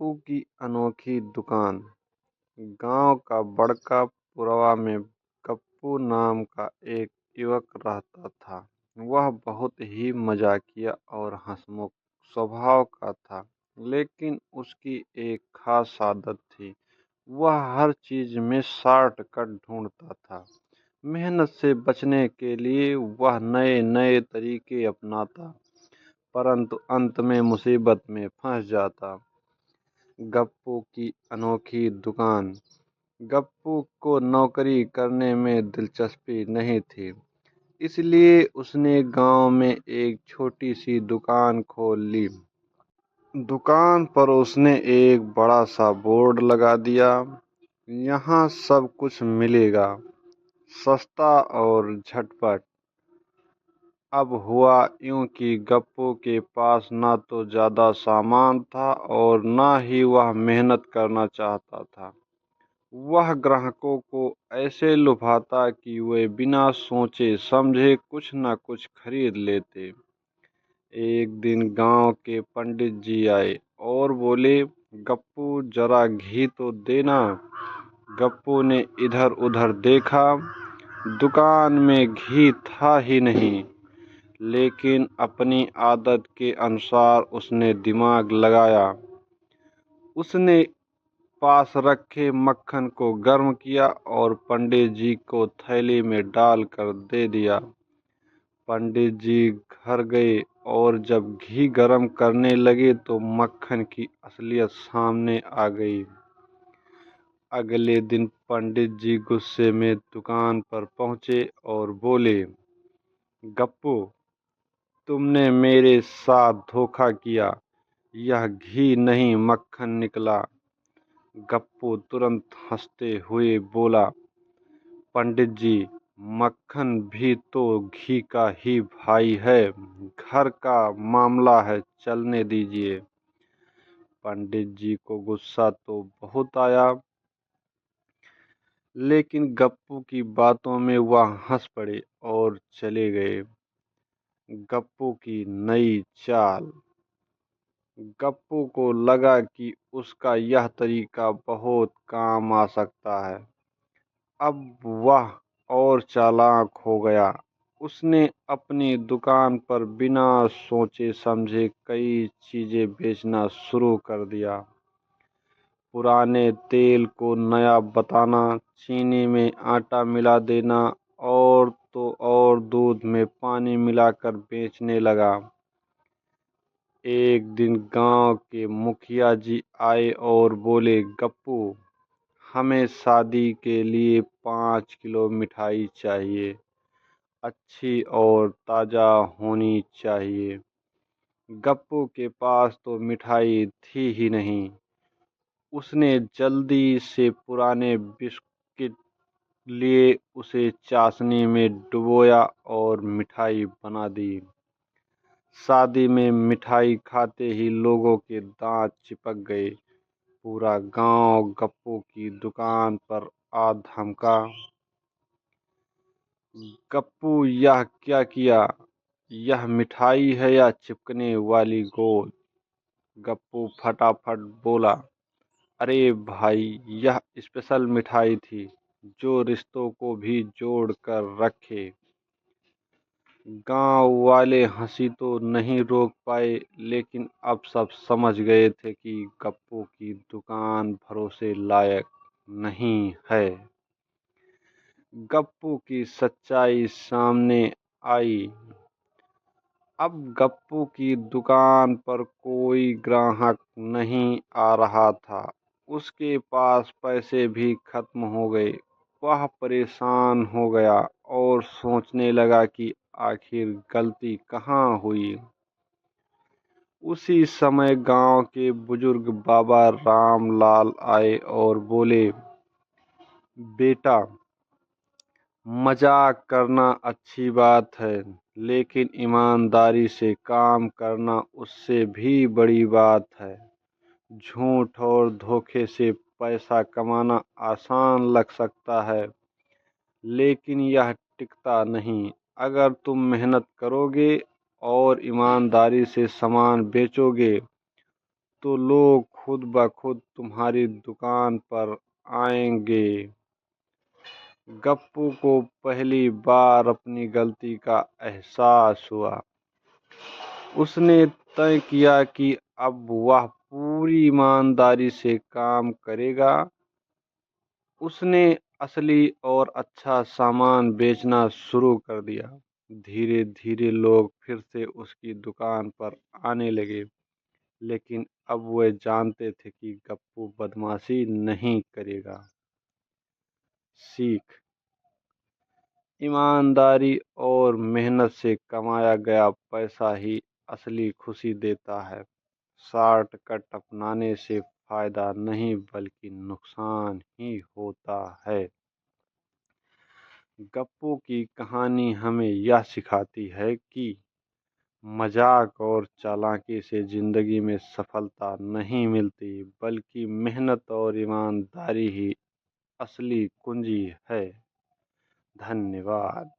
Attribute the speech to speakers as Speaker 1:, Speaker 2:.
Speaker 1: गप्पू की अनोखी दुकान। गांव का बड़का पुरवा में गप्पू नाम का एक युवक रहता था। वह बहुत ही मजाकिया और हंसमुख स्वभाव का था, लेकिन उसकी एक खास आदत थी। वह हर चीज में शॉर्टकट ढूंढता था। मेहनत से बचने के लिए वह नए नए तरीके अपनाता, परंतु अंत में मुसीबत में फंस जाता। गप्पू की अनोखी दुकान। गप्पू को नौकरी करने में दिलचस्पी नहीं थी, इसलिए उसने गांव में एक छोटी सी दुकान खोल ली। दुकान पर उसने एक बड़ा सा बोर्ड लगा दिया, यहाँ सब कुछ मिलेगा, सस्ता और झटपट। अब हुआ यूं कि गप्पू के पास ना तो ज्यादा सामान था और ना ही वह मेहनत करना चाहता था। वह ग्राहकों को ऐसे लुभाता कि वे बिना सोचे समझे कुछ न कुछ खरीद लेते। एक दिन गांव के पंडित जी आए और बोले, गप्पू जरा घी तो देना। गप्पू ने इधर उधर देखा, दुकान में घी था ही नहीं, लेकिन अपनी आदत के अनुसार उसने दिमाग लगाया। उसने पास रखे मक्खन को गर्म किया और पंडित जी को थैली में डालकर दे दिया। पंडित जी घर गए और जब घी गर्म करने लगे तो मक्खन की असलियत सामने आ गई। अगले दिन पंडित जी गुस्से में दुकान पर पहुंचे और बोले, गप्पू, तुमने मेरे साथ धोखा किया, यह घी नहीं मक्खन निकला। गप्पू तुरंत हंसते हुए बोला, पंडित जी, मक्खन भी तो घी का ही भाई है, घर का मामला है, चलने दीजिए। पंडित जी को गुस्सा तो बहुत आया, लेकिन गप्पू की बातों में वह हंस पड़े और चले गए। गप्पू की नई चाल। गप्पू को लगा कि उसका यह तरीका बहुत काम आ सकता है। अब वह और चालाक हो गया। उसने अपनी दुकान पर बिना सोचे समझे कई चीजें बेचना शुरू कर दिया। पुराने तेल को नया बताना, चीनी में आटा मिला देना और तो और दूध में पानी मिलाकर बेचने लगा। एक दिन गांव के मुखिया जी आए और बोले, गप्पू, हमें शादी के लिए 5 किलो मिठाई चाहिए, अच्छी और ताजा होनी चाहिए। गप्पू के पास तो मिठाई थी ही नहीं। उसने जल्दी से पुराने बिस्किट लिए, उसे चाशनी में डुबोया और मिठाई बना दी। शादी में मिठाई खाते ही लोगों के दांत चिपक गए। पूरा गांव गप्पू की दुकान पर आ धमका। गप्पू, यह क्या किया? यह मिठाई है या चिपकने वाली गोल? गप्पू फटाफट बोला, अरे भाई, यह स्पेशल मिठाई थी जो रिश्तों को भी जोड़ कर रखे। गांव वाले हंसी तो नहीं रोक पाए, लेकिन अब सब समझ गए थे कि गप्पू की दुकान भरोसे लायक नहीं है। गप्पू की सच्चाई सामने आई। अब गप्पू की दुकान पर कोई ग्राहक नहीं आ रहा था। उसके पास पैसे भी खत्म हो गए। वह परेशान हो गया और सोचने लगा कि आखिर गलती कहाँ हुई। उसी समय गांव के बुजुर्ग बाबा रामलाल आए और बोले, बेटा, मजाक करना अच्छी बात है, लेकिन ईमानदारी से काम करना उससे भी बड़ी बात है। झूठ और धोखे से पैसा कमाना आसान लग सकता है, लेकिन यह टिकता नहीं। अगर तुम मेहनत करोगे और ईमानदारी से सामान बेचोगे तो लोग खुद ब खुद तुम्हारी दुकान पर आएंगे। गप्पू को पहली बार अपनी गलती का एहसास हुआ। उसने तय किया कि अब वह पूरी ईमानदारी से काम करेगा। उसने असली और अच्छा सामान बेचना शुरू कर दिया। धीरे धीरे लोग फिर से उसकी दुकान पर आने लगे, लेकिन अब वे जानते थे कि गप्पू बदमाशी नहीं करेगा। सीख: ईमानदारी और मेहनत से कमाया गया पैसा ही असली खुशी देता है। शॉर्टकट अपनाने से फायदा नहीं बल्कि नुकसान ही होता है। गप्पू की कहानी हमें यह सिखाती है कि मजाक और चालाकी से जिंदगी में सफलता नहीं मिलती, बल्कि मेहनत और ईमानदारी ही असली कुंजी है। धन्यवाद।